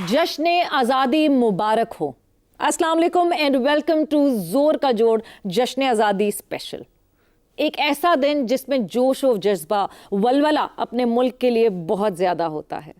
जश्न आज़ादी मुबारक हो। अस्सलाम वालेकुम एंड वेलकम टू जोर का जोड़ जश्न आज़ादी स्पेशल। एक ऐसा दिन जिसमें जोश और जज्बा वलवला अपने मुल्क के लिए बहुत ज़्यादा होता है।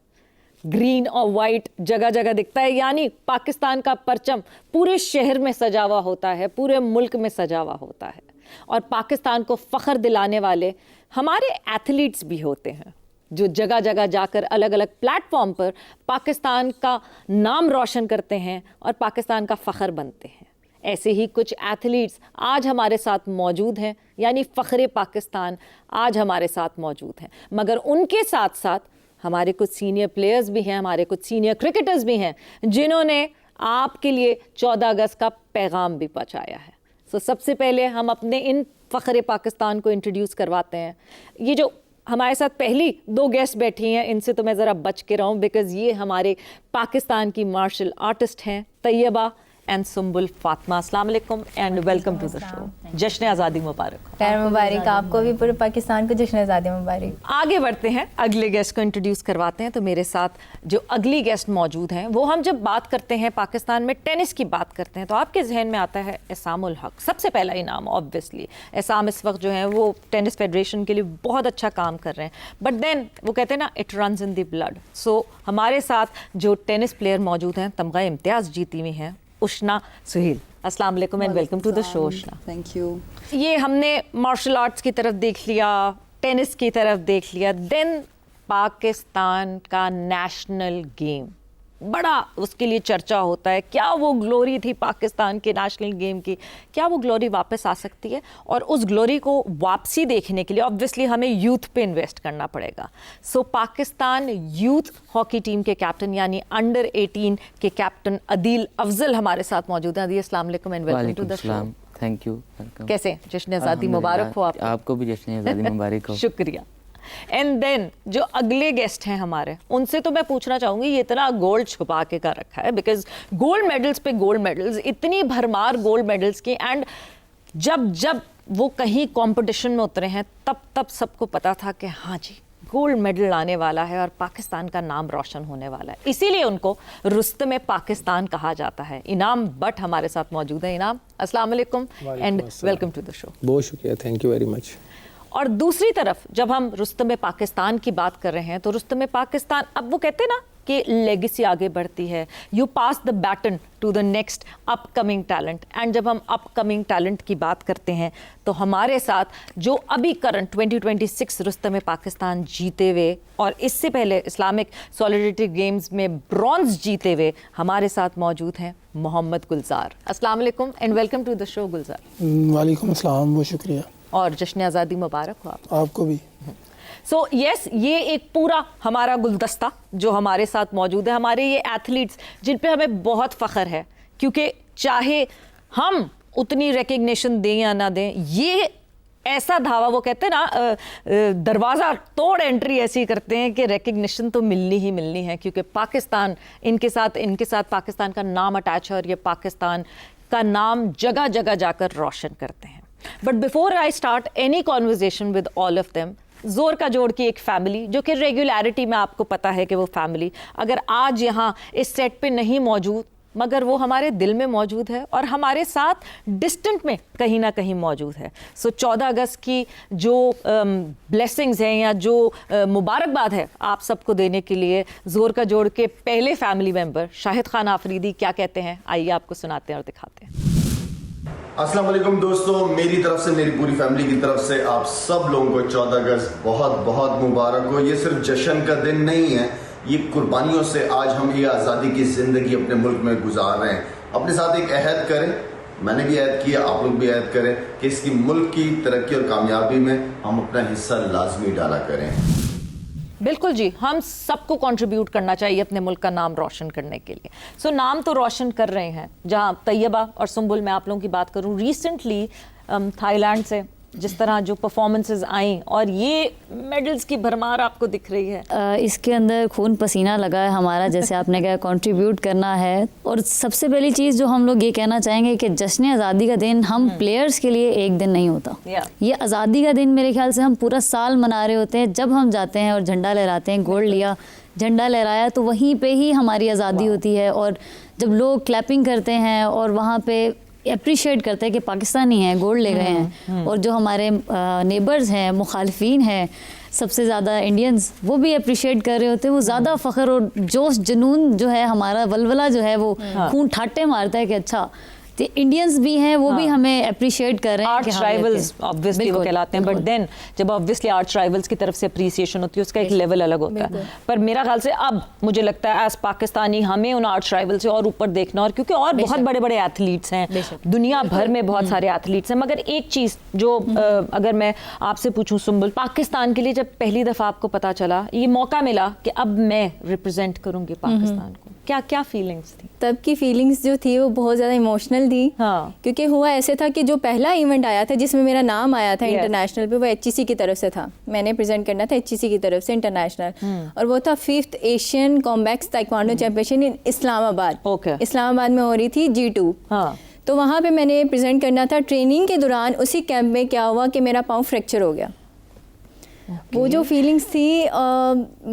ग्रीन और वाइट जगह जगह दिखता है, यानी पाकिस्तान का परचम पूरे शहर में सजा हुआ होता है, पूरे मुल्क में सजा हुआ होता है। और पाकिस्तान को फ़ख्र दिलाने वाले हमारे एथलीट्स भी होते हैं जो जगह जगह जाकर अलग अलग प्लेटफॉर्म पर पाकिस्तान का नाम रोशन करते हैं और पाकिस्तान का फ़ख्र बनते हैं। ऐसे ही कुछ एथलीट्स आज हमारे साथ मौजूद हैं, यानी फ़ख्र पाकिस्तान आज हमारे साथ मौजूद हैं। मगर उनके साथ साथ हमारे कुछ सीनियर प्लेयर्स भी हैं, हमारे कुछ सीनियर क्रिकेटर्स भी हैं जिन्होंने आपके लिए 14 अगस्त का पैगाम भी पहुँचाया है। तो सबसे पहले हम अपने इन फ़ख्र पाकिस्तान को इंट्रोड्यूस करवाते हैं। ये जो हमारे साथ पहली दो गेस्ट बैठी हैं, इनसे तो मैं ज़रा बच के रहूँ बिकॉज़ ये हमारे पाकिस्तान की मार्शल आर्टिस्ट हैं, तैयबा एंड सुम्बुल फातिमा। अस्सलाम वालेकुम and welcome to the show. जश्न आज़ादी मुबारक हो। खैर मुबारक आपको भी, पूरे पाकिस्तान को जश्न आज़ादी मुबारक। आगे बढ़ते हैं, अगले गेस्ट को इंट्रोड्यूस करवाते हैं। तो मेरे साथ जो अगली गेस्ट मौजूद हैं, वो हम जब बात करते हैं पाकिस्तान में टेनिस की बात करते हैं तो आपके जहन में आता है एसामुल हक, सबसे पहला इनाम ऑब्वियसली। एसाम इस वक्त जो है वो टेनिस फेडरेशन के लिए बहुत अच्छा काम कर रहे हैं, बट देन वो कहते हैं ना, it runs in the blood. So हमारे साथ जो टेनिस प्लेयर मौजूद हैं, तमगा इम्तियाज़ जीती हुई हैं, उशना सुहेल। अस्सलाम वालेकुम and welcome to the show Ushna. Thank you. ये हमने मार्शल आर्ट्स की तरफ देख लिया, टेनिस की तरफ देख लिया, देन पाकिस्तान का नेशनल गेम बड़ा उसके लिए चर्चा होता है। क्या वो ग्लोरी थी पाकिस्तान के नेशनल गेम की, क्या वो ग्लोरी वापस आ सकती है? और उस ग्लोरी को वापसी देखने के लिए ऑब्वियसली हमें यूथ पे इन्वेस्ट करना पड़ेगा। सो पाकिस्तान यूथ हॉकी टीम के कैप्टन यानी अंडर 18 के कैप्टन अदील अफजल हमारे साथ मौजूद हैं। अदील, अस्सलाम वालेकुम and welcome to the show. Thank you. कैसे? जश्न आज़ादी मुबारक हो आपको भी जश्न आज़ादी मुबारक हो। शुक्रिया। एंड देन जो अगले गेस्ट हैं हमारे, उनसे तो मैं पूछना चाहूँगी, ये इतना गोल्ड छुपा के का रखा है बिकॉज गोल्ड मेडल्स पे गोल्ड मेडल्स, इतनी भरमार गोल्ड मेडल्स की। एंड जब जब वो कहीं कंपटीशन में उतरे हैं तब तब सबको पता था कि हाँ जी, गोल्ड मेडल आने वाला है और पाकिस्तान का नाम रोशन होने वाला है। इसीलिए उनको रुस्तम पाकिस्तान कहा जाता है। इनाम बट हमारे साथ मौजूद है। इनाम, अस्सलाम वालेकुम and welcome to the show. बहुत शुक्रिया, थैंक यू वेरी मच। और दूसरी तरफ जब हम रुस्तम पाकिस्तान की बात कर रहे हैं तो रुस्तम पाकिस्तान, अब वो कहते हैं ना कि लेगेसी आगे बढ़ती है, you pass the baton to the next upcoming talent. And जब हम अपकमिंग टैलेंट की बात करते हैं तो हमारे साथ जो अभी करंट 2026 रुस्तम पाकिस्तान जीते हुए और इससे पहले इस्लामिक सॉलिडरिटी गेम्स में ब्रॉन्ज जीते हुए हमारे साथ मौजूद हैं मोहम्मद गुलजार। अस्सलाम वालेकुम and welcome to the show Gulzar. वालेकुम अस्सलाम, बहुत शुक्रिया। और जश्न आज़ादी मुबारक हो आपको भी। सो यस, ये एक पूरा हमारा गुलदस्ता जो हमारे साथ मौजूद है, हमारे ये एथलीट्स जिन पे हमें बहुत फ़ख्र है, क्योंकि चाहे हम उतनी रिकग्निशन दें या ना दें, ये ऐसा धावा, वो कहते हैं ना, दरवाज़ा तोड़ एंट्री ऐसी करते हैं कि रिकग्निशन तो मिलनी ही मिलनी है, क्योंकि पाकिस्तान इनके साथ पाकिस्तान का नाम अटैच है और ये पाकिस्तान का नाम जगह जगह जाकर रोशन करते हैं। But before I start any conversation with all of them, जोर का जोड़ की एक फैमिली जो कि रेगुलरिटी में आपको पता है कि वो फैमिली अगर आज यहाँ इस सेट पे नहीं मौजूद, मगर वो हमारे दिल में मौजूद है और हमारे साथ डिस्टेंट में कहीं ना कहीं मौजूद है। सो 14 अगस्त की जो ब्लेसिंग्स हैं या जो मुबारकबाद है आप सबको देने के लिए जोर का जोड़ के पहले फैमिली मेम्बर शाहिद खान आफरीदी क्या कहते हैं, आइए आपको सुनाते हैं और दिखाते हैं। अस्सलाम वालेकुम दोस्तों, मेरी तरफ से, मेरी पूरी फैमिली की तरफ से आप सब लोगों को 14 अगस्त बहुत बहुत मुबारक हो। ये सिर्फ जश्न का दिन नहीं है, ये कुर्बानियों से आज हम ये आज़ादी की ज़िंदगी अपने मुल्क में गुजार रहे हैं। अपने साथ एक अहद करें, मैंने भी अहद किया, आप लोग भी अहद करें कि इसकी मुल्क की तरक्की और कामयाबी में हम अपना हिस्सा लाजमी डाला करें। बिल्कुल जी, हम सबको कंट्रीब्यूट करना चाहिए अपने मुल्क का नाम रोशन करने के लिए। सो नाम तो रोशन कर रहे हैं, जहां तैयबा और सुम्बुल, मैं आप लोगों की बात करूं, रिसेंटली थाईलैंड से जिस तरह जो परफॉर्मेंसेस आई और ये मेडल्स की भरमार आपको दिख रही है, इसके अंदर खून पसीना लगा है हमारा, जैसे आपने कहा कंट्रीब्यूट करना है। और सबसे पहली चीज़ जो हम लोग ये कहना चाहेंगे कि जश्न आज़ादी का दिन हम प्लेयर्स के लिए एक दिन नहीं होता। ये आज़ादी का दिन मेरे ख्याल से हम पूरा साल मना रहे होते हैं। जब हम जाते हैं और झंडा लहराते हैं, गोल्ड लिया, झंडा लहराया तो वहीं पे ही हमारी आज़ादी होती है। और जब लोग क्लैपिंग करते हैं और वहाँ पे अप्रिशिएट करते हैं कि पाकिस्तानी हैं, गोल्ड ले गए हैं, और जो हमारे नेबर्स हैं, मुखालिफिन हैं, सबसे ज़्यादा इंडियंस, वो भी अप्रिशिएट कर रहे होते हैं, वो ज़्यादा फ़ख्र और जोश जुनून जो है, हमारा वलवला जो है वो खून ठाटे मारता है कि अच्छा इंडियंस भी हैं, वो भी हमें अप्रिशिएट कर रहे हैं। आर्च राइवल्स ऑब्वियसली वो कहलाते हैं, बट देन जब ऑब्वियसली आर्च राइवल्स की तरफ से अप्रिसिएशन होती है, उसका एक लेवल अलग होता है। पर मेरा ख्याल से अब मुझे लगता है एज पाकिस्तानी हमें उन आर्च राइवल से और ऊपर देखना, और क्योंकि और बहुत बड़े बड़े एथलीट्स हैं दुनिया भर में, बहुत सारे एथलीट्स हैं, मगर एक चीज़ जो अगर मैं आपसे पूछूं सुंबुल, पाकिस्तान के लिए जब पहली दफ़ा आपको पता चला, ये मौका मिला कि अब मैं रिप्रेजेंट करूंगी पाकिस्तान को, क्या क्या फीलिंग्स थी? तब की फीलिंग्स जो थी वो बहुत ज़्यादा इमोशनल थी। हाँ। क्योंकि हुआ ऐसे था कि जो पहला इवेंट आया था जिसमें मेरा नाम आया था Yes. इंटरनेशनल पे, वो HEC की तरफ से था। मैंने प्रेजेंट करना था HEC की तरफ से इंटरनेशनल, और वो था 5th एशियन कॉम्बैक्स taekwondo championship in Islamabad. Okay. Islamabad में हो रही थी G2। हाँ। तो वहाँ पे मैंने प्रेजेंट करना था। ट्रेनिंग के दौरान उसी कैंप में क्या हुआ कि मेरा पाँव फ्रैक्चर हो गया। वो जो फीलिंग्स थी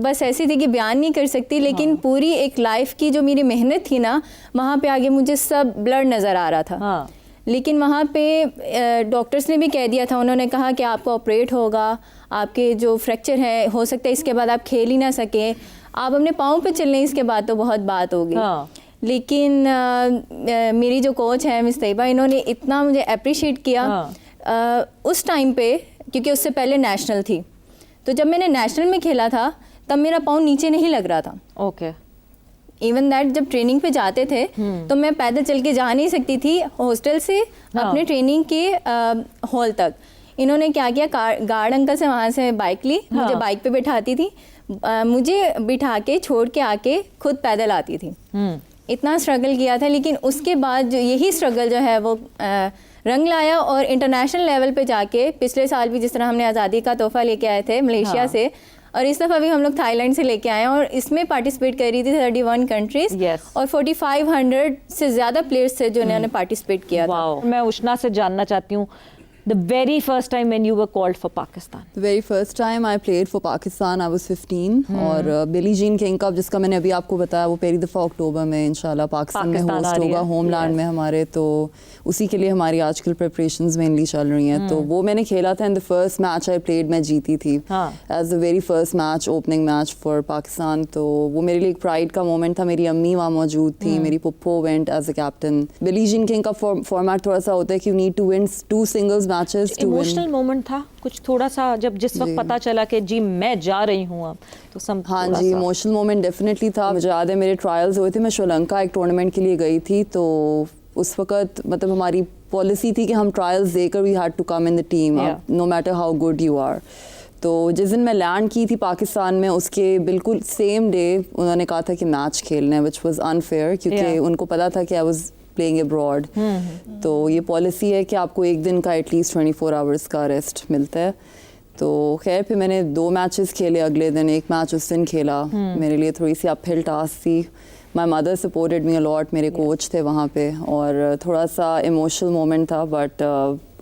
बस ऐसी थी कि बयान नहीं कर सकती, लेकिन पूरी एक लाइफ की जो मेरी मेहनत थी ना, वहाँ पे आगे मुझे सब ब्लड नज़र आ रहा था। हाँ। लेकिन वहाँ पे डॉक्टर्स ने भी कह दिया था, उन्होंने कहा कि आपको ऑपरेट होगा, आपके जो फ्रैक्चर है हो सकता है इसके बाद आप खेल ही ना सकें, आप अपने पाँव पे चल लें, इसके बाद तो बहुत बात होगी। हाँ। लेकिन मेरी जो कोच है मिस तैयबा, इन्होंने इतना मुझे अप्रिशिएट किया। उस टाइम पे, क्योंकि उससे पहले नेशनल थी, तो जब मैंने नेशनल में खेला था तब मेरा पाँव नीचे नहीं लग रहा था। ओके। इवन दैट जब ट्रेनिंग पे जाते थे तो मैं पैदल चल के जा नहीं सकती थी हॉस्टल से अपने ट्रेनिंग के हॉल तक। इन्होंने क्या किया, गार्ड अंकल से वहाँ से बाइक ली, मुझे बाइक पे बिठाती थी, मुझे बिठा के छोड़ के आके खुद पैदल आती थी। इतना स्ट्रगल किया था, लेकिन उसके बाद जो यही स्ट्रगल जो है वो रंग लाया, और इंटरनेशनल लेवल पे जाके पिछले साल भी जिस तरह हमने आज़ादी का तोहफा लेके आए थे मलेशिया से, और इस दफ़ा भी हम लोग थाईलैंड से लेके आए हैं, और इसमें पार्टिसिपेट कर रही थी 31 कंट्रीज। Yes. और 4500 से ज़्यादा प्लेयर्स थे जिन्होंने पार्टिसिपेट किया था। मैं उष्णा से जानना चाहती हूँ, the very first time when you were called for Pakistan. The very first time I played for Pakistan, I was 15 और बिली जीन किंग कप जिसका मैंने अभी आपको बताया, वो पहली दफ़ा अक्टूबर में इंशाल्लाह पाकिस्तान में होस्ट होगा, होमलैंड में हमारे, तो उसी के लिए हमारी आजकल प्रिपरेशंस मेनली चल रही हैं। तो वो मैंने खेला था, in the first match I played मैं जीती थी as the very first match, opening match for Pakistan. तो वो मेरे लिए एक प्राइड का मोमेंट था। मेरी अम्मी वहाँ मौजूद थी, मेरी पुप्पो went as a captain. Billie Jean King का फॉर्मेट थोड़ा सा होता है कि you need to win 2 singles matches to win. Emotional moment था कुछ थोड़ा सा, जब जिस वक्त पता चला कि जी मैं जा रही हूँ अब, तो सब हाँ जी, इमोशनल मोमेंट डेफिनेटली था। मुझे याद है मेरे ट्रायल्स हुए थे, मैं श्रीलंका एक टूर्नामेंट के लिए गई थी, तो उस वक्त मतलब हमारी पॉलिसी थी कि हम ट्रायल्स देकर we had to come in the team no matter how good you are. तो जिस दिन मैं लैंड की थी पाकिस्तान में, उसके बिल्कुल सेम डे उन्होंने कहा था कि मैच खेलना है, विच वाज अनफेयर, क्योंकि उनको पता था कि आई वाज प्लेइंग अब्रॉड। तो ये पॉलिसी है कि आपको एक दिन का एटलीस्ट 24 आवर्स का रेस्ट मिलता है। तो खैर फिर मैंने 2 मैचेस खेले अगले दिन, एक मैच उस दिन खेला। मेरे लिए थोड़ी सी अपहिल टास्क थी। My mother supported me a lot, मेरे कोच थे वहाँ पे, और थोड़ा सा इमोशनल मोमेंट था, but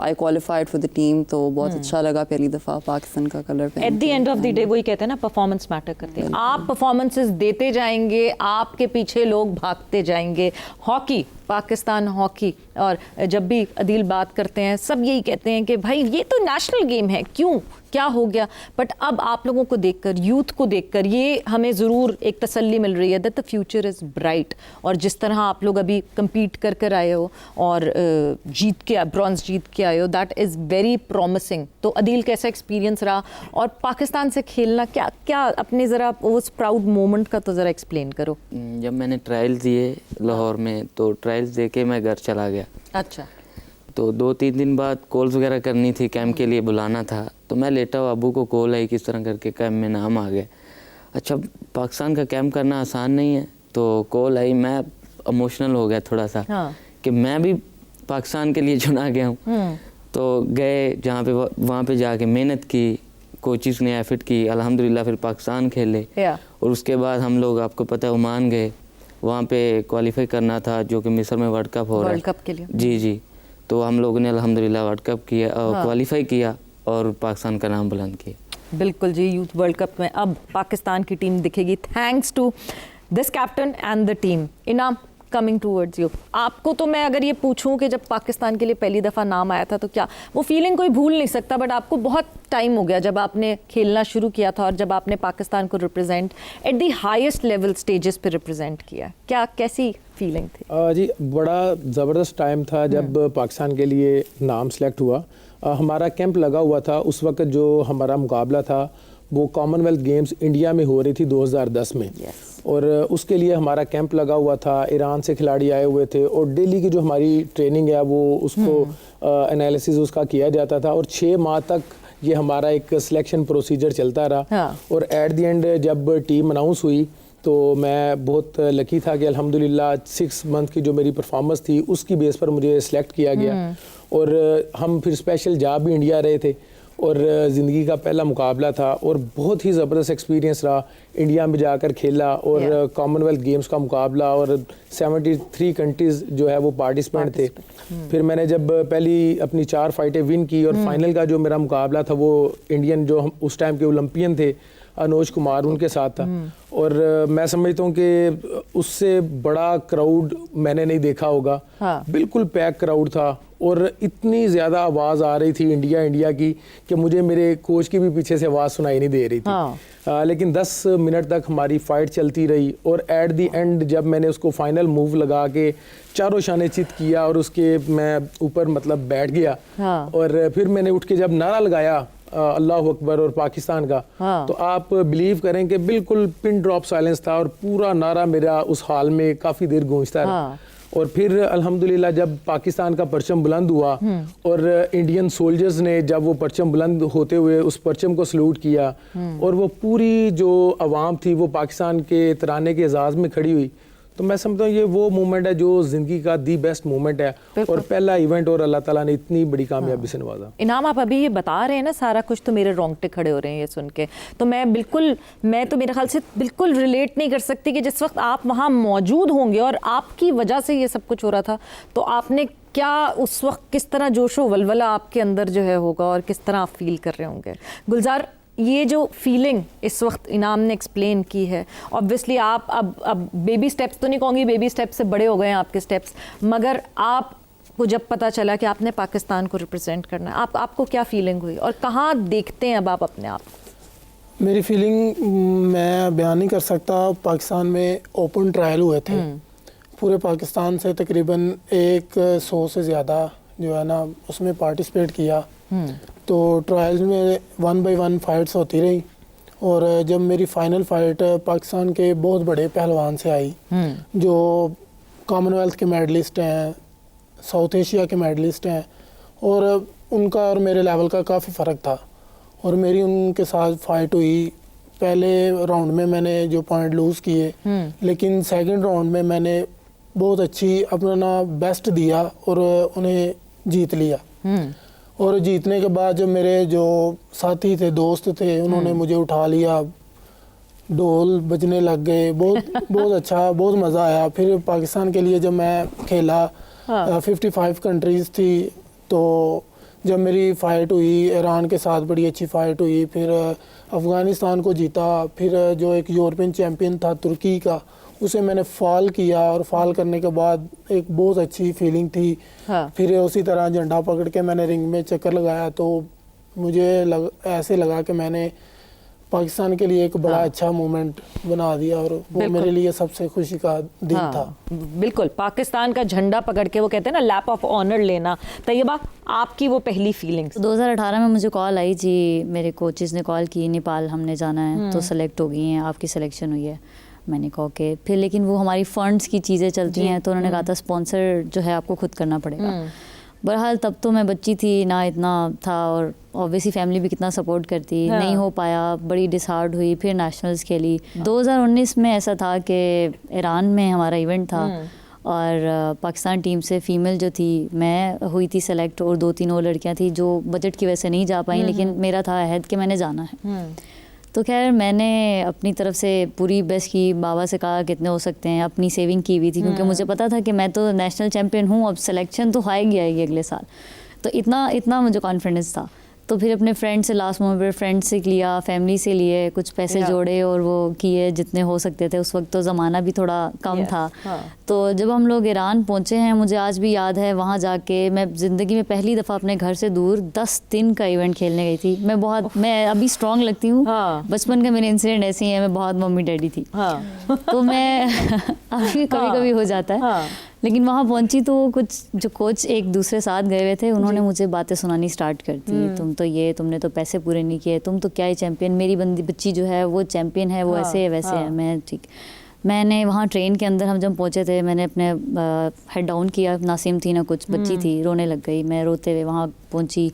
I qualified for the team, तो बहुत अच्छा लगा पहली दफ़ा पाकिस्तान का कलर पे। At the end of the day वही कहते हैं ना, परफॉर्मेंस मैटर करती है। आप परफॉर्मेंसेस देते जाएंगे, आपके पीछे लोग भागते जाएंगे। हॉकी, पाकिस्तान हॉकी, और जब भी अदील बात करते हैं सब यही कहते हैं कि भाई ये तो नेशनल गेम है, क्यों क्या हो गया। बट अब आप लोगों को देखकर, यूथ को देखकर, ये हमें ज़रूर एक तसल्ली मिल रही है that the future is bright. और जिस तरह आप लोग अभी कम्पीट कर कर आए हो और जीत के ब्रॉन्ज जीत के आए हो, दैट इज़ वेरी प्रॉमिसिंग। तो अदील कैसा एक्सपीरियंस रहा, और पाकिस्तान से खेलना क्या क्या अपने ज़रा उस प्राउड मोमेंट का तो ज़रा एक्सप्लेन करो। जब मैंने ट्रायल्स दिए लाहौर में, तो ट्रायल्स दे के मैं घर चला गया। अच्छा। तो 2-3 दिन बाद कॉल्स वगैरह करनी थी, कैंप के लिए बुलाना था, तो मैं लेटा हुआ, अबू को कॉल आई किस तरह करके कैंप में नाम आ गया। अच्छा, पाकिस्तान का कैंप करना आसान नहीं है, तो कॉल आई, मैं इमोशनल हो गया थोड़ा सा कि मैं भी पाकिस्तान के लिए चुना गया हूँ। तो गए जहाँ पे, वहाँ पे जाके मेहनत की, कोचिज़ ने एफर्ट की, अल्हम्दुलिल्लाह फिर पाकिस्तान खेले। और उसके बाद हम लोग, आपको पता है, ओमान गए, वहाँ पे क्वालिफाई करना था, जो कि मिस्र में वर्ल्ड कप हो रहा है, वर्ल्ड कप के लिए। जी जी। तो हम लोगों ने अल्हम्दुलिल्लाह वर्ल्ड कप किया, क्वालिफाई किया और पाकिस्तान का नाम बुलंद किया। बिल्कुल जी, यूथ वर्ल्ड कप में अब पाकिस्तान की टीम दिखेगी thanks to this captain and the team. Inam, coming towards you, आपको तो मैं अगर ये पूछूं कि जब पाकिस्तान के लिए पहली दफ़ा नाम आया था तो क्या वो फीलिंग कोई भूल नहीं सकता, बट आपको बहुत टाइम हो गया जब आपने खेलना शुरू किया था और जब आपने पाकिस्तान को represent at the highest level stages पे रिप्रेजेंट किया, क्या कैसी फीलिंग थी? जी बड़ा ज़बरदस्त टाइम था जब पाकिस्तान के लिए नाम सेलेक्ट हुआ। हमारा कैंप लगा हुआ था उस वक्त, जो हमारा मुकाबला था वो कॉमनवेल्थ गेम्स इंडिया में हो रही थी 2010 में। और उसके लिए हमारा कैंप लगा हुआ था, ईरान से खिलाड़ी आए हुए थे और डेली की जो हमारी ट्रेनिंग है वो उसको एनालिसिस उसका किया जाता था और 6 माह तक ये हमारा एक सिलेक्शन प्रोसीजर चलता रहा। हाँ। और एट द एंड जब टीम अनाउंस हुई तो मैं बहुत लकी था कि अल्हम्दुलिल्लाह 6 मंथ की जो मेरी परफॉर्मेंस थी उसकी बेस पर मुझे सिलेक्ट किया गया। और हम फिर स्पेशल जा भी इंडिया रहे थे और ज़िंदगी का पहला मुकाबला था और बहुत ही ज़बरदस्त एक्सपीरियंस रहा। इंडिया में जाकर खेला और कॉमनवेल्थ गेम्स का मुकाबला और 73 कंट्रीज़ जो है वो पार्टिसिपेंट थे। फिर मैंने जब पहली अपनी 4 फाइटें विन की और फाइनल का जो मेरा मुकाबला था वो इंडियन जो हम उस टाइम के ओलंपियन थे अनुज कुमार, उनके साथ था। और मैं समझता हूँ कि उससे बड़ा क्राउड मैंने नहीं देखा होगा। हाँ। बिल्कुल पैक क्राउड था और इतनी ज़्यादा आवाज़ आ रही थी इंडिया इंडिया की कि मुझे मेरे कोच की भी पीछे से आवाज़ सुनाई नहीं दे रही थी। हाँ। लेकिन 10 मिनट तक हमारी फ़ाइट चलती रही और एट द एंड जब मैंने उसको फाइनल मूव लगा के चारों शाने चित किया और उसके मैं ऊपर मतलब बैठ गया। हाँ। और फिर मैंने उठ के जब नारा लगाया अल्लाह अकबर और पाकिस्तान का, हाँ। तो आप बिलीव करें कि बिल्कुल पिन ड्रॉप साइलेंस था और पूरा नारा मेरा उस हाल में काफ़ी देर गूंजता रहा। हाँ। और फिर अल्हम्दुलिल्लाह जब पाकिस्तान का परचम बुलंद हुआ और इंडियन सोल्जर्स ने जब वो परचम बुलंद होते हुए उस परचम को सलूट किया और वो पूरी जो आवाम थी वो पाकिस्तान के तराने के एजाज़ में खड़ी हुई, तो मैं समझता हूँ ये वो मोमेंट है जो ज़िंदगी का दी बेस्ट मोमेंट है और पहला इवेंट और अल्लाह ताला ने इतनी बड़ी कामयाबी से नवाजा। इनाम, आप अभी ये बता रहे हैं ना सारा कुछ, तो मेरे रोंगटे खड़े हो रहे हैं ये सुन के। तो मैं तो मेरे ख्याल से बिल्कुल रिलेट नहीं कर सकती कि जिस वक्त आप वहाँ मौजूद होंगे और आपकी वजह से ये सब कुछ हो रहा था, तो आपने क्या उस वक्त किस तरह जोशो वलवला आपके अंदर जो है होगा और किस तरह आप फील कर रहे होंगे? गुलजार, ये जो फीलिंग इस वक्त इनाम ने एक्सप्लेन की है, ऑब्वियसली आप अब बेबी स्टेप्स तो नहीं कहूँगी, बेबी स्टेप्स से बड़े हो गए हैं आपके स्टेप्स, मगर आपको जब पता चला कि आपने पाकिस्तान को रिप्रेजेंट करना है, आपको क्या फीलिंग हुई और कहाँ देखते हैं अब आप अपने आप? मेरी फीलिंग मैं बयान नहीं कर सकता। पाकिस्तान में ओपन ट्रायल हुए थे, पूरे पाकिस्तान से तकरीबन 100 से ज़्यादा जो है ना उसमें पार्टिसिपेट किया। तो ट्रायल्स में 1 बाय 1 फाइट्स होती रही और जब मेरी फाइनल फाइट पाकिस्तान के बहुत बड़े पहलवान से आई जो कॉमनवेल्थ के मेडलिस्ट हैं, साउथ एशिया के मेडलिस्ट हैं, और उनका और मेरे लेवल का काफ़ी फ़र्क था और मेरी उनके साथ फाइट हुई। पहले राउंड में मैंने जो पॉइंट लूज़ किए, लेकिन सेकंड राउंड में मैंने बहुत अच्छी अपना बेस्ट दिया और उन्हें जीत लिया। और जीतने के बाद जब मेरे जो साथी थे, दोस्त थे, उन्होंने मुझे उठा लिया, ढोल बजने लग गए, बहुत अच्छा, बहुत मज़ा आया। फिर पाकिस्तान के लिए जब मैं खेला, 55 कंट्रीज़ थी, तो जब मेरी फ़ाइट हुई ईरान के साथ बड़ी अच्छी फ़ाइट हुई, फिर अफ़गानिस्तान को जीता, फिर जो एक यूरोपियन चैम्पियन था तुर्की का उसे मैंने फॉल किया और फॉल करने के बाद एक बहुत अच्छी फीलिंग थी। हाँ। फिर उसी तरह झंडा पकड़ के मैंने रिंग में चक्कर लगाया तो मुझे ऐसे लगा कि मैंने पाकिस्तान के लिए एक बड़ा अच्छा मोमेंट बना दिया और वो मेरे लिए सबसे खुशी का दिन था। बिल्कुल, पाकिस्तान का झंडा पकड़ के वो कहते हैं ना लैप ऑफ ऑनर लेना। तैयबा, आपकी वो पहली फीलिंग्स? 2018 में मुझे कॉल आई जी, मेरे कोचेस ने कॉल की, नेपाल हमने जाना है तो सेलेक्ट हो गई हैं, आपकी सिलेक्शन हुई है। मैंने कहा ओके। फिर लेकिन वो हमारी फ़ंड्स की चीज़ें चलती हैं तो उन्होंने कहा था स्पॉन्सर जो है आपको खुद करना पड़ेगा। बहरहाल तब तो मैं बच्ची थी ना, इतना था, और ऑब्वियसली फैमिली भी कितना सपोर्ट करती। हाँ। नहीं हो पाया, बड़ी डिसहार्ड हुई, फिर नेशनल्स खेली। 2019 में ऐसा था कि ईरान में हमारा इवेंट था और पाकिस्तान टीम से फ़ीमेल जो थी मैं हुई थी सेलेक्ट और 2-3 और लड़कियाँ थी जो बजट की वजह से नहीं जा पाई, लेकिन मेरा था अहद कि मैंने जाना है। तो खैर मैंने अपनी तरफ से पूरी बेस्ट की, बाबा से कहा कितने हो सकते हैं, अपनी सेविंग की हुई थी क्योंकि मुझे पता था कि मैं तो नेशनल चैम्पियन हूँ, अब सिलेक्शन तो आएगी अगले साल, तो इतना मुझे कॉन्फिडेंस था। तो फिर अपने फ्रेंड से लास्ट मोमेंट पर फ्रेंड से लिया, फैमिली से लिए, कुछ पैसे जोड़े और वो किए जितने हो सकते थे। उस वक्त तो ज़माना भी थोड़ा कम था। तो जब हम लोग ईरान पहुँचे हैं, मुझे आज भी याद है वहाँ जाके मैं ज़िंदगी में पहली दफ़ा अपने घर से दूर 10 दिन का इवेंट खेलने गई थी। मैं अभी स्ट्रॉन्ग लगती हूँ। बचपन का मेरे इंसिडेंट ऐसे ही है, मैं बहुत मम्मी डैडी थी। तो मैं अभी कभी कभी हो जाता है। लेकिन वहाँ पहुंची तो कुछ जो कोच एक दूसरे साथ गए हुए थे, उन्होंने मुझे बातें सुनानी स्टार्ट कर दी। तुमने तो पैसे पूरे नहीं किए, तुम तो क्या ही चैंपियन, मेरी बच्ची जो है वो चैंपियन है, वो ऐसे है वैसे है। मैं ठीक, मैंने वहाँ ट्रेन के अंदर हम जब पहुँचे थे, मैंने अपने हेड डाउन किया, नासिम थी ना कुछ बच्ची थी, रोने लग गई। मैं रोते हुए वहाँ पहुँची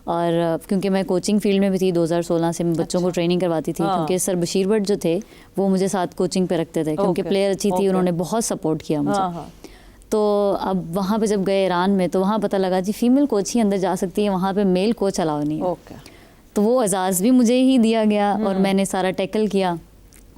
और क्योंकि मैं कोचिंग फील्ड में भी थी 2016 से, मैं बच्चों को ट्रेनिंग करवाती थी। क्योंकि सर बशीर भट्ट जो थे वो मुझे साथ कोचिंग पे रखते थे, क्योंकि प्लेयर अच्छी थी, उन्होंने बहुत सपोर्ट किया मुझे। तो अब वहाँ पे जब गए ईरान में, तो वहाँ पता लगा जी फीमेल कोच ही अंदर जा सकती है, वहाँ पे मेल कोच अलाउ नहीं है। तो वो एजाज़ भी मुझे ही दिया गया और मैंने सारा टैकल किया।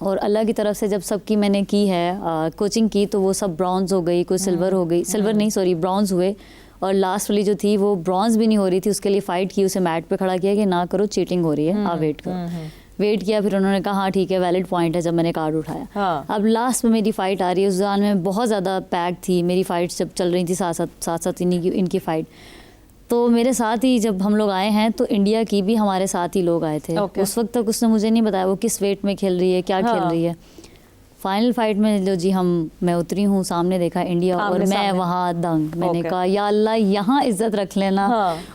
और अल्लाह की तरफ से जब सबकी मैंने की है कोचिंग की, तो वो सब ब्रॉन्ज हो गई, कोई सिल्वर हो गई, सिल्वर नहीं सॉरी ब्रॉन्ज हुए। और लास्ट वाली जो थी वो ब्रॉन्ज भी नहीं हो रही थी, उसके लिए फ़ाइट की, उसे मैट पे खड़ा किया कि ना करो, चीटिंग हो रही है, आप वेट करो। वेट किया, फिर उन्होंने कहा हाँ ठीक है, वैलिड पॉइंट है, जब मैंने कार्ड उठाया। अब लास्ट में मेरी फ़ाइट आ रही है, उस दौरान में बहुत ज़्यादा पैक थी, मेरी फ़ाइट्स जब चल रही थी साथ साथ इनकी फ़ाइट। तो मेरे साथ ही जब हम लोग आए हैं, तो इंडिया की भी हमारे साथ ही लोग आए थे। उस वक्त तक उसने मुझे नहीं बताया वो किस वेट में खेल रही है, क्या खेल रही है। फाइनल फाइट में जो जी मैं उतरी हूँ, सामने देखा इंडिया और मैं वहाँ दंग। मैंने कहा या अल्लाह, यहाँ इज्जत रख लेना,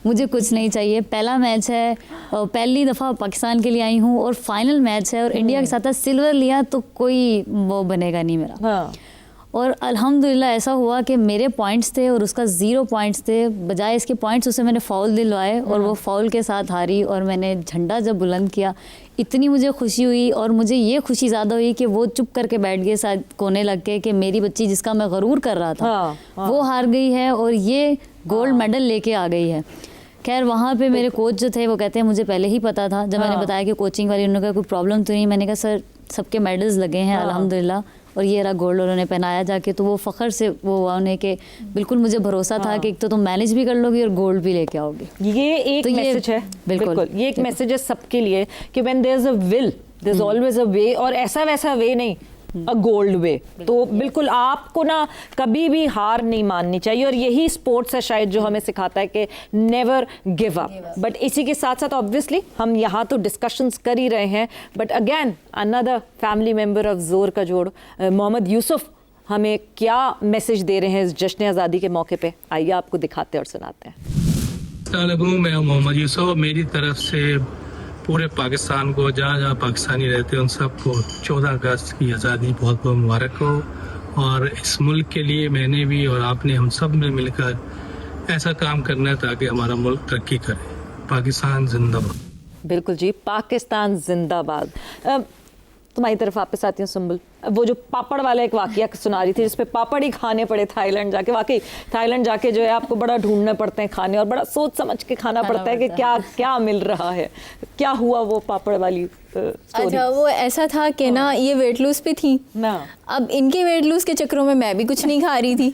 मुझे कुछ नहीं चाहिए। पहला मैच है, पहली दफ़ा पाकिस्तान के लिए आई हूँ और फाइनल मैच है और इंडिया के साथ सिल्वर लिया, तो कोई वो बनेगा नहीं मेरा। और अल्हम्दुलिल्लाह ऐसा हुआ कि मेरे पॉइंट्स थे और उसका 0 पॉइंट्स थे। बजाय इसके पॉइंट्स उसे मैंने फ़ाउल दिलवाए और वो फ़ाउल के साथ हारी। और मैंने झंडा जब बुलंद किया, इतनी मुझे खुशी हुई। और मुझे ये खुशी ज़्यादा हुई कि वो चुप करके बैठ गए शायद कोने लग के, कि मेरी बच्ची जिसका मैं गरूर कर रहा था वो हार गई है और ये गोल्ड मेडल लेके आ गई है। खैर वहाँ पे मेरे कोच जो थे वो कहते हैं मुझे पहले ही पता था। जब मैंने बताया कि कोचिंग वाली, उन्होंने कहा कोई प्रॉब्लम तो नहीं। मैंने कहा सर सबके मेडल्स लगे हैं अल्हम्दुलिल्लाह, और ये रहा गोल्ड उन्होंने पहनाया जाके। तो वो फ़ख्र से वो हुआ उन्हें कि बिल्कुल मुझे भरोसा था कि एक तो तुम मैनेज भी कर लोगी और गोल्ड भी लेके आओगी। ये एक मैसेज है, बिल्कुल ये एक मैसेज है सबके लिए कि when there is a will there is always a way, और ऐसा वैसा वे नहीं, अ गोल्ड वे। तो बिल्कुल आपको ना कभी भी हार नहीं माननी चाहिए, और यही स्पोर्ट्स है शायद जो हमें सिखाता है कि नेवर गिव अप। बट इसी के साथ साथ ऑब्वियसली हम यहाँ तो डिस्कशंस कर ही रहे हैं, but again another family member of जोर का जोड़, मोहम्मद यूसुफ हमें क्या मैसेज दे रहे हैं इस जश्न आज़ादी के मौके पे। आइए आपको दिखाते हैं और सुनाते हैं। मैं मोहम्मद यूसुफ, मेरी तरफ से पूरे पाकिस्तान को, जहाँ जहाँ पाकिस्तानी रहते हैं उन सबको 14 अगस्त की आज़ादी बहुत बहुत मुबारक हो। और इस मुल्क के लिए मैंने भी और आपने, हम सब ने मिलकर ऐसा काम करना है ताकि हमारा मुल्क तरक्की करे। पाकिस्तान जिंदाबाद। बिल्कुल जी, पाकिस्तान जिंदाबाद। तुम्हारी तरफ वापस आती हूँ सुंबुल, वो जो पापड़ वाला एक वाकया सुना रही थी जिसपे पापड़ ही खाने पड़े थाईलैंड जाके। वाकई थाईलैंड जाके जो है आपको बड़ा ढूंढने पड़ते हैं खाने, और बड़ा सोच समझ के खाना पड़ता है कि क्या क्या मिल रहा है। क्या हुआ वो पापड़ वाली स्टोरी? अच्छा, वो ऐसा था कि ना ये वेट लूज पे थी ना, अब इनके वेट लूज के चक्करों में मैं भी कुछ नहीं खा रही थी।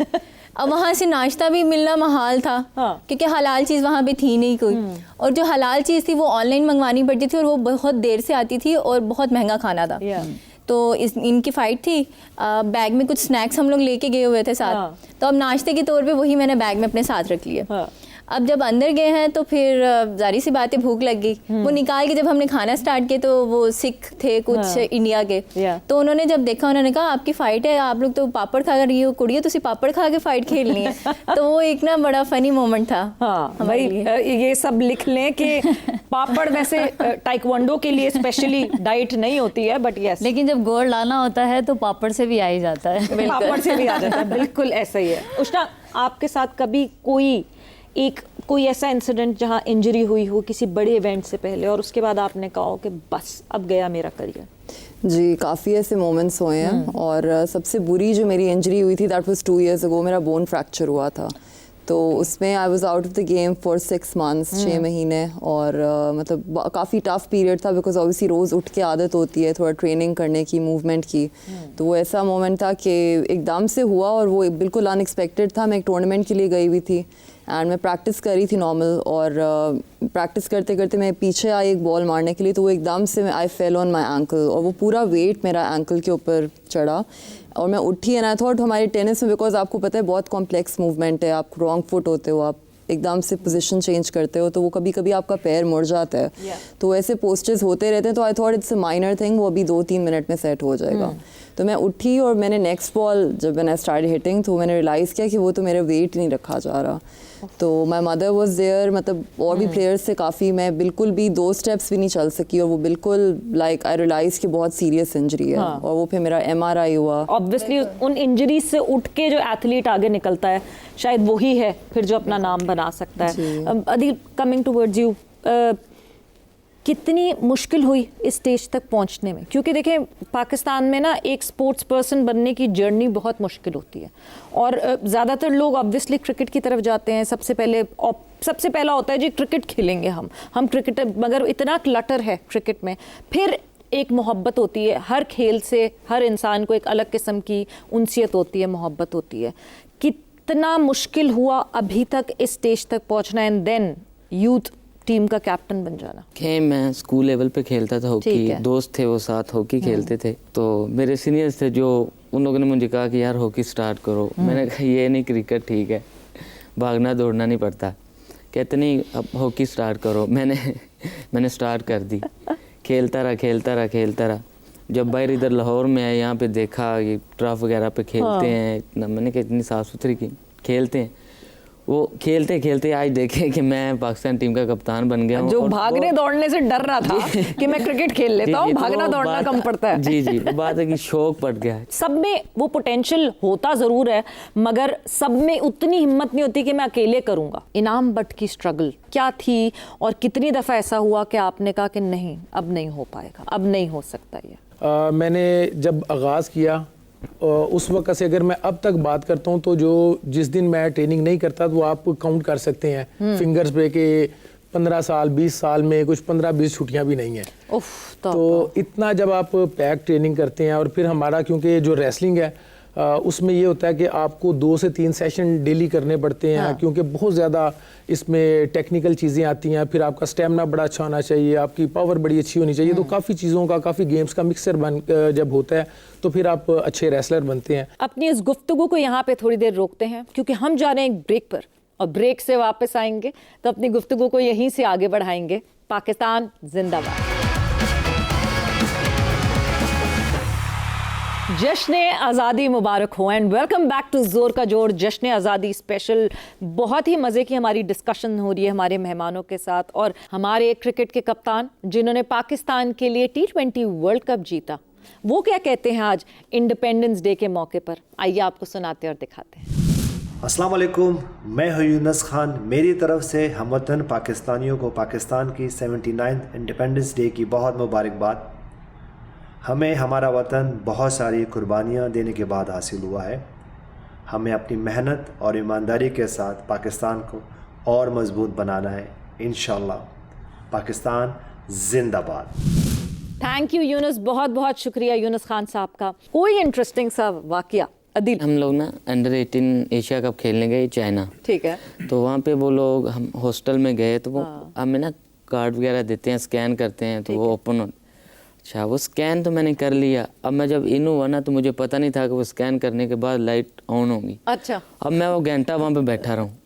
अब वहाँ से नाश्ता भी मिलना महाल था, क्योंकि हलाल चीज़ वहाँ पे थी नहीं कोई, और जो हलाल चीज़ थी वो ऑनलाइन मंगवानी पड़ती थी और वो बहुत देर से आती थी और बहुत महंगा खाना था। तो इनकी फ़ाइट थी। बैग में कुछ स्नैक्स हम लोग लेके गए हुए थे साथ, तो अब नाश्ते के तौर पे वही मैंने बैग में अपने साथ रख लिए। अब जब अंदर गए हैं तो फिर जारी सी बात है भूख लग गई। वो निकाल के जब हमने खाना स्टार्ट किया तो वो सिख थे कुछ इंडिया के, तो उन्होंने जब देखा उन्होंने कहा आपकी फ़ाइट है, आप लोग तो पापड़ खा रही हो, कुड़िए तो पापड़ खा के फ़ाइट खेलनी है। तो वो एक ना बड़ा फ़नी मोमेंट था। हाँ भाई, ये सब लिख लें कि पापड़ वैसे टाइक्वांडो के लिए स्पेशली डाइट नहीं होती है, बट यस, लेकिन जब गोल्ड लाना होता है तो पापड़ से भी आ ही जाता है। पापड़ से भी आ जाता है, बिल्कुल ऐसा ही है। उष्णा, आपके साथ कभी कोई ऐसा इंसिडेंट जहां इंजरी हुई हो किसी बड़े इवेंट से पहले, और उसके बाद आपने कहा हो कि बस अब गया मेरा करियर? जी, काफ़ी ऐसे मोमेंट्स हुए हैं। और सबसे बुरी जो मेरी इंजरी हुई थी दैट वाज 2 years ago, मेरा बोन फ्रैक्चर हुआ था। तो उसमें I was out of the game for 6 months 6 महीने और मतलब काफ़ी टफ पीरियड था बिकॉज ऑब्वियसली रोज़ उठ के आदत होती है थोड़ा ट्रेनिंग करने की मूवमेंट की। तो वो ऐसा मोमेंट था कि एकदम से हुआ और वो बिल्कुल अनएक्सपेक्टेड था। मैं एक टूर्नामेंट के लिए गई हुई थी एंड मैं प्रैक्टिस कर रही थी नॉर्मल और प्रैक्टिस करते करते मैं पीछे आई एक बॉल मारने के लिए तो वो एकदम से आई फेल ऑन माई एंकल और वो पूरा वेट मेरा एंकल के ऊपर चढ़ा और मैं उठी एंड आई थॉट हमारे टेनिस में बिकॉज आपको पता है बहुत कॉम्प्लेक्स मूवमेंट है, आप रॉन्ग फुट होते हो, आप एकदम से पोजीशन चेंज करते हो तो वो कभी कभी आपका पैर मुड़ जाता है तो ऐसे पोस्चर्स होते रहते हैं। तो I thought it's a minor thing, वो अभी 2-3 मिनट में सेट हो जाएगा। तो मैं उठी और मैंने नेक्स्ट बॉल जब मैंने स्टार्ट हिटिंग तो मैंने रियलाइज़ किया कि वो तो मेरा वेट नहीं रखा जा रहा। तो माई मदर वॉज देयर, मतलब और भी प्लेयर्स से काफ़ी, मैं बिल्कुल भी 2 स्टेप्स भी नहीं चल सकी और वो बिल्कुल लाइक आई रियलाइज़ कि बहुत सीरियस इंजरी है। और वो फिर मेरा MRI हुआ। ऑब्वियसली उन इंजरीज से उठ के जो एथलीट आगे निकलता है शायद वही है फिर जो अपना नाम बना सकता है। अदिल, कमिंग टुवर्ड्स यू, कितनी मुश्किल हुई इस स्टेज तक पहुंचने में? क्योंकि देखें पाकिस्तान में ना एक स्पोर्ट्स पर्सन बनने की जर्नी बहुत मुश्किल होती है और ज़्यादातर लोग ऑब्वियसली क्रिकेट की तरफ जाते हैं। सबसे पहला होता है जी क्रिकेट खेलेंगे हम क्रिकेटर, मगर इतना क्लटर है क्रिकेट में। फिर एक मोहब्बत होती है हर खेल से, हर इंसान को एक अलग किस्म की उनसियत होती है, मोहब्बत होती है। कितना मुश्किल हुआ अभी तक इस स्टेज तक पहुंचना एंड देन यूथ टीम का कैप्टन बन जाना? मैं स्कूल लेवल पे खेलता था हॉकी, दोस्त थे वो साथ हॉकी खेलते थे। तो मेरे सीनियर्स थे जो उन लोगों ने मुझे कहा कि यार हॉकी स्टार्ट करो। मैंने कहा ये नहीं, क्रिकेट ठीक है, भागना दौड़ना नहीं पड़ता। कहते नहीं अब हॉकी स्टार्ट करो। मैंने स्टार्ट कर दी, खेलता रहा। जब बाहर इधर लाहौर में आया, यहाँ पे देखा कि ट्रफ वगैरह पे खेलते हैं, इतना मैंने कहा इतनी साफ सुथरी खेलते हैं। वो खेलते आज देखे कि मैं पाकिस्तान टीम का कप्तान बन गया हूँ। जो भागने दौड़ने से डर रहा था कि मैं क्रिकेट खेल लेता हूँ, भागना दौड़ना कम पड़ता है। जी बात है कि शौक पड़ गया। सब में वो पोटेंशियल होता ज़रूर है मगर सब में उतनी हिम्मत नहीं होती कि मैं अकेले करूँगा। इनाम बट की स्ट्रगल क्या थी और कितनी दफ़ा ऐसा हुआ कि आपने कहा कि नहीं अब नहीं हो पाएगा, अब नहीं हो सकता ये? मैंने जब आगाज़ किया उस वक्त से अगर मैं अब तक बात करता हूँ तो जिस दिन मैं ट्रेनिंग नहीं करता तो आप काउंट कर सकते हैं फिंगर्स पे कि 15 साल 20 साल में कुछ 15-20 छुट्टियाँ भी नहीं हैं। तो इतना जब आप पैक ट्रेनिंग करते हैं और फिर हमारा क्योंकि जो रेसलिंग है उसमें ये होता है कि आपको 2 से 3 सेशन डेली करने पड़ते हैं। क्योंकि बहुत ज़्यादा इसमें टेक्निकल चीज़ें आती हैं। फिर आपका स्टेमिना बड़ा अच्छा होना चाहिए, आपकी पावर बड़ी अच्छी होनी चाहिए। तो काफ़ी चीज़ों का, काफ़ी गेम्स का मिक्सर जब होता है तो फिर आप अच्छे रेसलर बनते हैं। अपनी इस गुफ्तगू को यहाँ पे थोड़ी देर रोकते हैं क्योंकि हम जा रहे हैं एक ब्रेक पर और ब्रेक से वापस आएंगे तो अपनी गुफ्तगू को यहीं से आगे बढ़ाएंगे। पाकिस्तान जिंदाबाद। जश्न आज़ादी मुबारक हो एंड वेलकम बैक टू जोर का जोड़ जश्न आज़ादी स्पेशल। बहुत ही मज़े की हमारी डिस्कशन हो रही है हमारे मेहमानों के साथ और हमारे क्रिकेट के कप्तान जिन्होंने पाकिस्तान के लिए T20 वर्ल्ड कप जीता, वो क्या कहते हैं आज इंडिपेंडेंस डे के मौके पर। आइए आपको सुनाते और दिखाते हैं। अस्सलाम वालेकुम, मैं हूं यूनुस खान। मेरी तरफ से हमवतन पाकिस्तानियों को पाकिस्तान की 79th इंडिपेंडेंस डे की बहुत मुबारकबाद। हमें हमारा वतन बहुत सारी कुर्बानियाँ देने के बाद हासिल हुआ है। हमें अपनी मेहनत और ईमानदारी के साथ पाकिस्तान को और मजबूत बनाना है। इंशाल्लाह पाकिस्तान जिंदाबाद। थैंक यू यूनुस, बहुत बहुत शुक्रिया यूनुस खान साहब का। कोई इंटरेस्टिंग सा वाकया? अदिल, हम लोग ना अंडर 18 एशिया कप खेलने गए चाइना। ठीक है। तो वहाँ पे वो लोग, हम हॉस्टल में गए तो वो हमें ना कार्ड वगैरह देते हैं, स्कैन करते हैं तो वो ओपन। अच्छा, वो स्कैन तो मैंने कर लिया। अब मैं जब इन हुआ ना तो मुझे पता नहीं था कि वो स्कैन करने के बाद लाइट ऑन होगी। अच्छा। अब मैं वो घंटा वहाँ पे बैठा रहा हूँ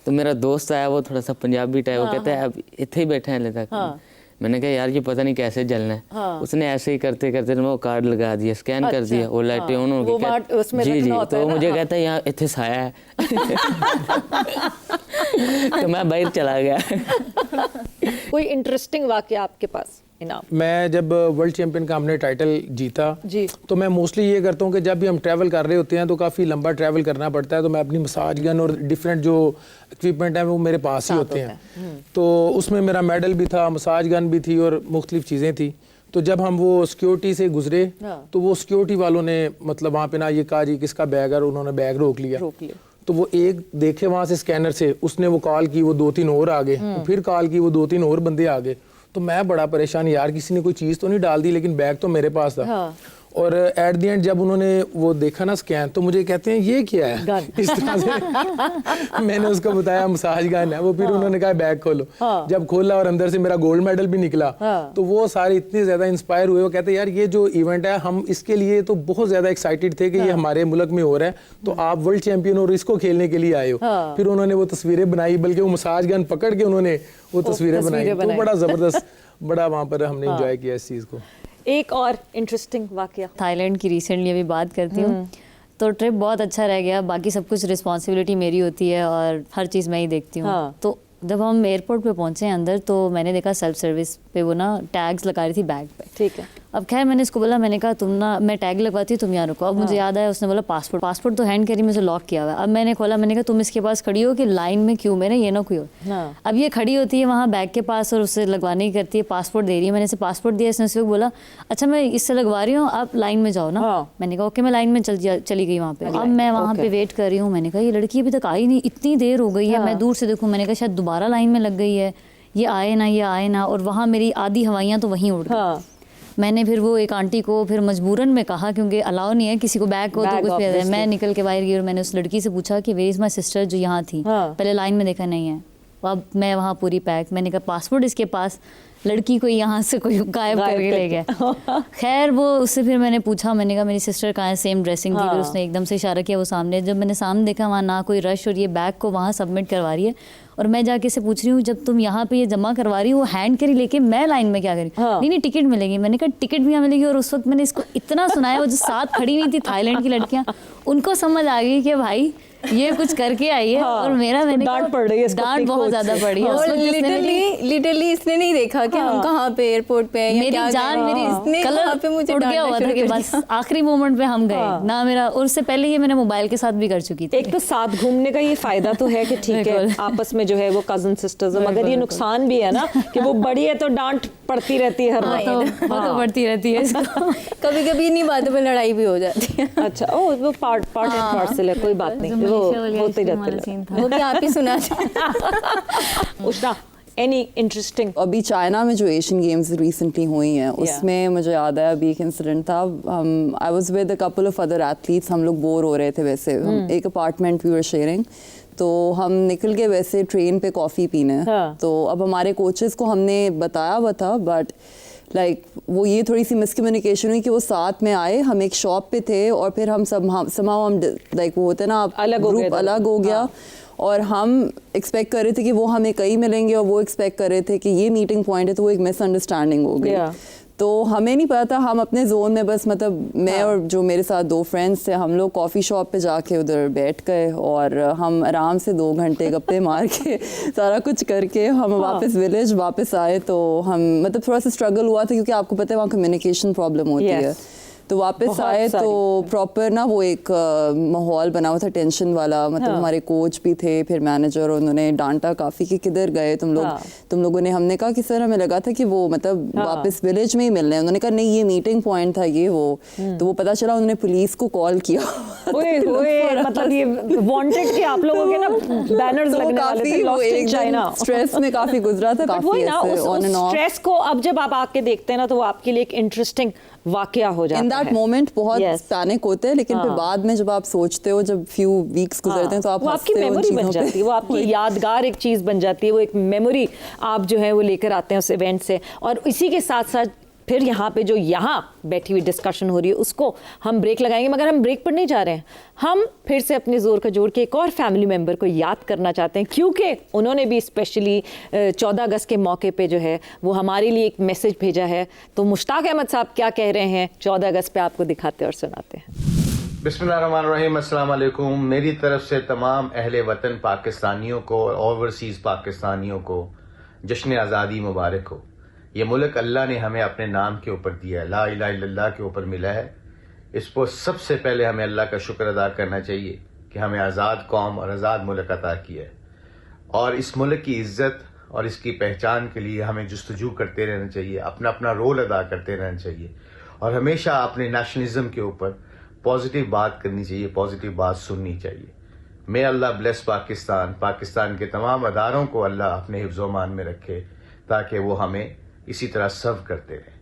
तो मेरा दोस्त आया, वो थोड़ा सा पंजाबी टाइप, वो कहता है अब इतने ही बैठे हैं ले तक। मैंने कहा यार ये पता नहीं कैसे जलना है। उसने ऐसे ही करते करते वो कार्ड लगा दिया, स्कैन कर दिया, वो लाइटें ऑन हो गई। जी तो मुझे कहता है यहाँ इतने साया है तो मैं बाहर चला गया। कोई इंटरेस्टिंग वाकया आपके पास? इनाम? मैं जब वर्ल्ड चैंपियन का हमने टाइटल जीता जी, तो मैं मोस्टली ये करता हूँ कि जब भी हम ट्रैवल कर रहे होते हैं तो काफ़ी लंबा ट्रैवल करना पड़ता है तो मैं अपनी मसाज गन और डिफरेंट जो इक्विपमेंट है वो मेरे पास ही होते हैं। तो उसमें मेरा मेडल भी था, मसाज गन भी थी और मुख्तलिफ चीज़ें थी। तो जब हम वो सिक्योरिटी से गुजरे तो वो सिक्योरिटी वालों ने मतलब वहाँ पे ना ये कहा जी किसका बैग है, और उन्होंने बैग रोक लिया। तो वो एक देखे वहाँ से स्कैनर से, उसने वो कॉल की, वो 2-3 और आ गए, तो फिर कॉल की, वो 2-3 और बंदे आ गए। तो मैं बड़ा परेशान, यार किसी ने कोई चीज़ तो नहीं डाल दी, लेकिन बैग तो मेरे पास था। हाँ। और एट द एंड जब उन्होंने वो देखा ना स्कैन, तो मुझे कहते हैं ये क्या है इस तरह से मैंने उसको बताया मसाज गन है वो। फिर उन्होंने कहा बैग खोलो। जब खोला और अंदर से मेरा गोल्ड मेडल भी निकला, तो वो सारे इतने ज्यादा इंस्पायर हुए। वो कहते यार ये जो इवेंट है, हम इसके लिए तो बहुत ज्यादा एक्साइटेड थे कि ये हमारे मुल्क में हो रहा है, तो आप वर्ल्ड चैंपियन और इसको खेलने के लिए आए हो। फिर उन्होंने वो तस्वीरें बनाई, बल्कि वो मसाज गन पकड़ के उन्होंने वो तस्वीरें बनाई। तो बड़ा जबरदस्त, बड़ा वहाँ पर हमने एंजॉय किया इस चीज़ को। एक और इंटरेस्टिंग वाकया थाईलैंड की रिसेंटली अभी बात करती हूँ, तो ट्रिप बहुत अच्छा रह गया। बाकी सब कुछ रिस्पॉन्सिबिलिटी मेरी होती है और हर चीज़ मैं ही देखती हूँ। तो जब हम एयरपोर्ट पे पहुँचे अंदर, तो मैंने देखा सेल्फ सर्विस पे वो ना टैग्स लगा रही थी बैग पे। ठीक है। अब खैर मैंने इसको बोला, मैंने कहा तुम ना, मैं टैग लगवाती हूँ, तुम यहाँ रुको। अब मुझे याद आया, उसने बोला पासपोर्ट तो हैंड कैरी में से लॉक किया हुआ है। अब मैंने खोला, मैंने कहा तुम इसके पास खड़ी हो कि लाइन में क्यों, मैंने ये ना कोई हो। अब ये खड़ी होती है वहाँ बैग के पास और उससे लगवाने की करती है, पासपोर्ट दे रही है। मैंने इसे पासपोर्ट दिया, इसने उसको बोला अच्छा मैं इससे लगवा रही हूँ, आप लाइन में जाओ ना। मैंने कहा ओके, मैं लाइन में चली गई वहाँ पे। अब मैं वहाँ पे वेट कर रही हूँ, मैंने कहा ये लड़की अभी तक आई नहीं, इतनी देर हो गई है। मैं दूर से देखूँ, मैंने कहा शायद दोबारा लाइन में लग गई है, ये आए ना। और वहाँ मेरी आधी हवाइयाँ तो वहीं उड़ गई। मैंने फिर वो एक आंटी को फिर मजबूरन में कहा, क्योंकि अलाउ नहीं है किसी को बैग को, तो कुछ भी है। मैं निकल के बाहर गई और मैंने उस लड़की से पूछा कि वेयर इज माय सिस्टर, जो यहाँ थी। पहले लाइन में देखा नहीं है। अब मैं वहाँ पूरी पैक, मैंने कहा पासपोर्ट इसके पास, लड़की को यहाँ से कोई गायब करके ले गया। खैर वो उससे फिर मैंने पूछा, मैंने कहा मेरी सिस्टर कहाँ है, सेम ड्रेसिंग थी। फिर उसने एकदम से इशारा किया वो सामने। जब मैंने सामने देखा वहाँ ना कोई रश, और ये बैग को वहाँ सबमिट करवा रही है। और मैं जाके से पूछ रही हूँ, जब तुम यहाँ पे ये जमा करवा रही हो, वो हैंड कैरी लेके मैं लाइन में क्या करी? नहीं टिकट मिलेगी। मैंने कहा टिकट भी यहाँ मिलेगी। और उस वक्त मैंने इसको इतना सुनाया, वो जो साथ खड़ी हुई थी थाईलैंड की लड़कियाँ, उनको समझ आ गई कि भाई ये कुछ करके आई है। और मैंने डांट पड़ रही है, डांट बहुत ज्यादा पड़ी है। और लिटरली इसने नहीं देखा कि हम कहाँ पे एयरपोर्ट पे हैं, मेरी जान, मेरी कलर पे मुझे उठ गया हुआ था कि बस आखिरी मोमेंट पे हम गए ना। मेरा, और उससे पहले ये मैंने मोबाइल के साथ भी कर चुकी थी। एक तो साथ घूमने का ये फायदा तो है कि ठीक है आपस में जो है वो कजन सिस्टर्स, मगर ये नुकसान भी है ना कि वो बड़ी है तो डांट पड़ती रहती है हर वक्त। वो तो पड़ती रहती है इसको। कभी कभी इन्हीं बातों पे लड़ाई भी हो जाती है। अच्छा, ओ वो पार्ट एंड पार्सल है, कोई बात नहीं, वो होते रहते हैं। वो भी आप ही सुना। उष्णा, एनी इंटरेस्टिंग? अभी चाइना में जो एशियन गेम्स रिसेंटली हुई हैं, उसमें मुझे याद है अभी एक इंसिडेंट था। I was with a couple of other athletes. हम लोग बोर हो रहे थे वैसे, एक अपार्टमेंट वी वर शेयरिंग, तो हम निकल गए वैसे ट्रेन पे कॉफ़ी पीने। तो अब हमारे कोचेस को हमने बताया हुआ था, बट वो ये थोड़ी सी मिसकम्युनिकेशन हुई कि वो साथ में आए, हम एक शॉप पे थे और फिर हम वो होते ना ग्रुप अलग हो गया। और हम एक्सपेक्ट कर रहे थे कि वो हमें कहीं मिलेंगे और वो एक्सपेक्ट कर रहे थे कि ये मीटिंग पॉइंट है, तो वो एक मिसअंडरस्टैंडिंग हो गई। तो हमें नहीं पता था, हम अपने जोन में बस मैं और जो मेरे साथ 2 फ्रेंड्स थे, हम लोग कॉफ़ी शॉप पे जाके उधर बैठ गए और हम आराम से 2 घंटे गप्पे मार के सारा कुछ करके हम वापस विलेज वापस आए। तो हम थोड़ा सा स्ट्रगल हुआ था, क्योंकि आपको पता है वहाँ कम्युनिकेशन प्रॉब्लम होती है। तो वापस आए तो प्रॉपर ना वो एक माहौल बना हुआ था टेंशन वाला। हमारे कोच भी थे, फिर मैनेजर, उन्होंने डांटा काफ़ी कि किधर गए तुम लोगों ने। हमने कहा कि सर हमें लगा था कि वो वापस विलेज में ही मिल रहे हैं। उन्होंने कहा नहीं ये मीटिंग पॉइंट था ये वो। तो वो पता चला उन्होंने पुलिस को कॉल किया। मतलब ये वांटेड कि आप लोगों के ना बैनर्स लगने वाले थे, लॉस्ट इन चाइना। स्ट्रेस में काफ़ी गुजरा था, काफ़ी ऑन एंड ऑफ। स्ट्रेस को अब जब आप आके देखते हैं ना, तो वो आपके लिए एक इंटरेस्टिंग वाकया हो जाता है। इन दैट मोमेंट बहुत पैनिक होते हैं, लेकिन फिर बाद में जब आप सोचते हो, जब फ्यू वीक्स गुजरते हैं, तो आप आपकी मेमोरी बन जाती है, वो आपकी यादगार एक चीज़ बन जाती है, वो एक मेमोरी आप जो है वो लेकर आते हैं उस इवेंट से। और इसी के साथ साथ फिर यहाँ पे जो यहाँ बैठी हुई डिस्कशन हो रही है उसको हम ब्रेक लगाएंगे, मगर हम ब्रेक पर नहीं जा रहे हैं। हम फिर से अपने जोर का जोड़ के एक और फैमिली मेंबर को याद करना चाहते हैं, क्योंकि उन्होंने भी स्पेशली 14 अगस्त के मौके पे जो है वो हमारे लिए एक मैसेज भेजा है। तो मुश्ताक अहमद साहब क्या कह रहे हैं 14 अगस्त पे, आपको दिखाते और सुनाते हैं। बिस्मिल्लाहिर्रहमानिर्रहीम, अस्सलाम वालेकुम। मेरी तरफ से तमाम अहले वतन पाकिस्तानियों को और ओवरसीज़ पाकिस्तानियों को जश्न आज़ादी मुबारक हो। ये मुल्क अल्लाह ने हमें अपने नाम के ऊपर दिया है, ला इलाहा इल्लल्लाह के ऊपर मिला है। इस पर सबसे पहले हमें अल्लाह का शुक्र अदा करना चाहिए कि हमें आज़ाद कौम और आज़ाद मुल्क अता किया है। और इस मुल्क की इज़्ज़त और इसकी पहचान के लिए हमें जस्तजू करते रहना चाहिए, अपना अपना रोल अदा करते रहना चाहिए, और हमेशा अपने नेशनलिज्म के ऊपर पॉजिटिव बात करनी चाहिए, पॉजिटिव बात सुननी चाहिए। मे अल्लाह ब्लेस पाकिस्तान। पाकिस्तान के तमाम अदारों को अल्लाह अपने हिफ्ज़-ओ-मान में रखे ताकि वो हमें इसी तरह सर्व करते रहें।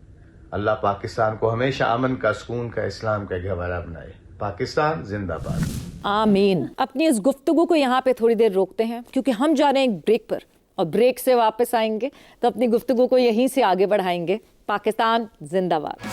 अल्लाह पाकिस्तान को हमेशा अमन का, सुकून का, इस्लाम का गहवारा बनाए। पाकिस्तान जिंदाबाद। आमीन। अपनी इस गुफ्तगू को यहाँ पे थोड़ी देर रोकते हैं क्योंकि हम जा रहे हैं एक ब्रेक पर, और ब्रेक से वापस आएंगे तो अपनी गुफ्तगू को यहीं से आगे बढ़ाएंगे। पाकिस्तान जिंदाबाद।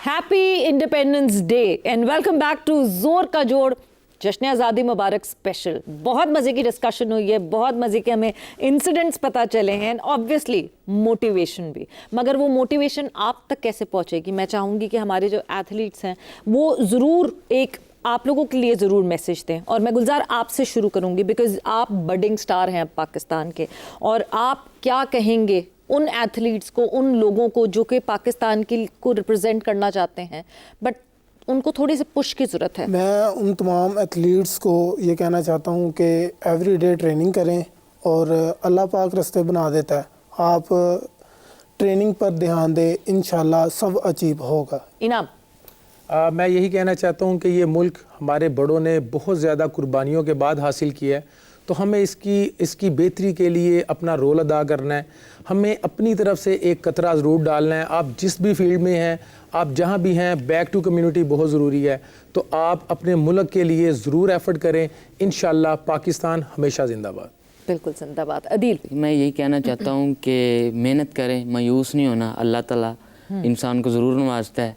Happy independence day and welcome back to जोर का जोड़ जश्न आज़ादी मुबारक स्पेशल। बहुत मज़े की डिस्कशन हुई है, बहुत मज़े के हमें इंसिडेंट्स पता चले हैं, ऑब्वियसली मोटिवेशन भी। मगर वो मोटिवेशन आप तक कैसे पहुंचेगी, मैं चाहूँगी कि हमारे जो एथलीट्स हैं वो ज़रूर एक आप लोगों के लिए ज़रूर मैसेज दें। और मैं गुलजार आपसे शुरू करूँगी बिकॉज़ आप बडिंग स्टार हैं पाकिस्तान के, और आप क्या कहेंगे उन एथलीट्स को, उन लोगों को जो कि पाकिस्तान को रिप्रेजेंट करना चाहते हैं बट उनको थोड़ी सी पुश की ज़रूरत है? मैं उन तमाम एथलीट्स को ये कहना चाहता हूँ कि एवरीडे ट्रेनिंग करें और अल्लाह पाक रास्ते बना देता है। आप ट्रेनिंग पर ध्यान दें, इंशाल्लाह सब अचीव होगा। इनाम। मैं यही कहना चाहता हूँ कि ये मुल्क हमारे बड़ों ने बहुत ज़्यादा कुर्बानियों के बाद हासिल किया है, तो हमें इसकी बेहतरी के लिए अपना रोल अदा करना है। हमें अपनी तरफ से एक कतरा ज़रूर डालना है। आप जिस भी फील्ड में हैं, आप जहाँ भी हैं, बैक टू कम्युनिटी बहुत ज़रूरी है। तो आप अपने मुल्क के लिए ज़रूर एफर्ट करें। इंशाल्लाह पाकिस्तान हमेशा जिंदाबाद। बिल्कुल जिंदाबाद। अदील। मैं यही कहना चाहता हूँ कि मेहनत करें, मायूस नहीं होना। अल्लाह ताला इंसान को ज़रूर नवाजता है,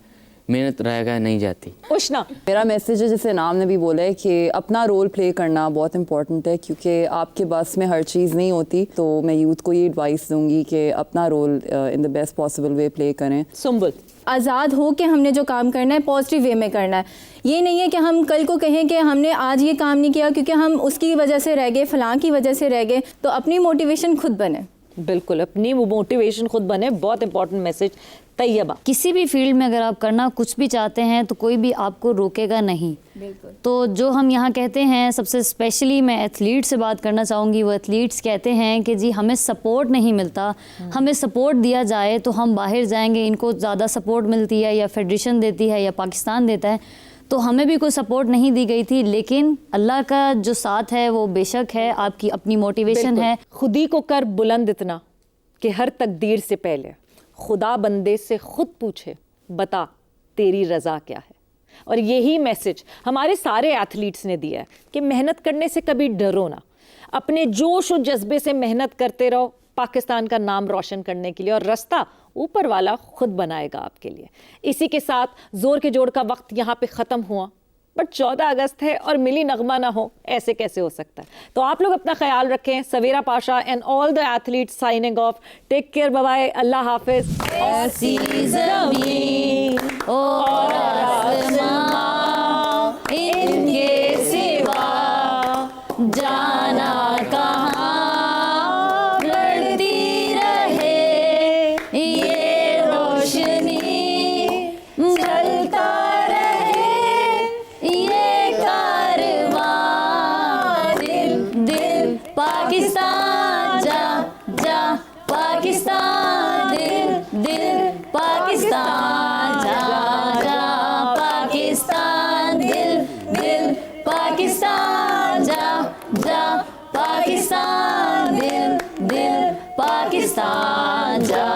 मेहनत रहेगा नहीं जाती। उष्णा। मेरा मैसेज है, जैसे नाम ने भी बोला है, कि अपना रोल प्ले करना बहुत इंपॉर्टेंट है क्योंकि आपके बस में हर चीज़ नहीं होती। तो मैं यूथ को ये एडवाइस दूंगी कि अपना role in the best possible way play करें। सुंबुल। आज़ाद हो कि हमने जो काम करना है पॉजिटिव वे में करना है। ये नहीं है कि हम कल को कहें कि हमने आज ये काम नहीं किया क्योंकि हम उसकी वजह से रह गए, फलां की वजह से रह गए। तो अपनी मोटिवेशन खुद बने। बिल्कुल, अपनी मोटिवेशन खुद बने, बहुत इंपॉर्टेंट मैसेज। तैयबा। किसी भी फील्ड में अगर आप करना कुछ भी चाहते हैं तो कोई भी आपको रोकेगा नहीं। बिल्कुल। तो जो हम यहाँ कहते हैं, सबसे स्पेशली मैं एथलीट से बात करना चाहूँगी। वो एथलीट्स कहते हैं कि जी हमें सपोर्ट नहीं मिलता, हमें सपोर्ट दिया जाए तो हम बाहर जाएंगे। इनको ज़्यादा सपोर्ट मिलती है या फेडरेशन देती है या पाकिस्तान देता है, तो हमें भी कोई सपोर्ट नहीं दी गई थी। लेकिन अल्लाह का जो साथ है वो बेशक है, आपकी अपनी मोटिवेशन है। खुद ही को कर बुलंद इतना कि हर तकदीर से पहले खुदा बंदे से खुद पूछे, बता तेरी रज़ा क्या है। और यही मैसेज हमारे सारे एथलीट्स ने दिया है कि मेहनत करने से कभी डरो ना, अपने जोश और जज्बे से मेहनत करते रहो पाकिस्तान का नाम रोशन करने के लिए, और रास्ता ऊपर वाला खुद बनाएगा आपके लिए। इसी के साथ जोर के जोड़ का वक्त यहाँ पे ख़त्म हुआ, बट 14 अगस्त है और मिली नगमा ना हो, ऐसे कैसे हो सकता है। तो आप लोग अपना ख्याल रखें। Savera Pasha and all the athletes signing off. Take care, bye bye, अल्लाह हाफिज। ऐसी ज़मीन और आसमां, इनके सिवा जाना कहाँ, बढ़ती रहे ये रोशनी, चलता पाकिस्तान जा जा, पाकिस्तान दिल दिल, पाकिस्तान जा जा, पाकिस्तान दिल दिल, पाकिस्तान जा जा, पाकिस्तान दिल दिल, पाकिस्तान जा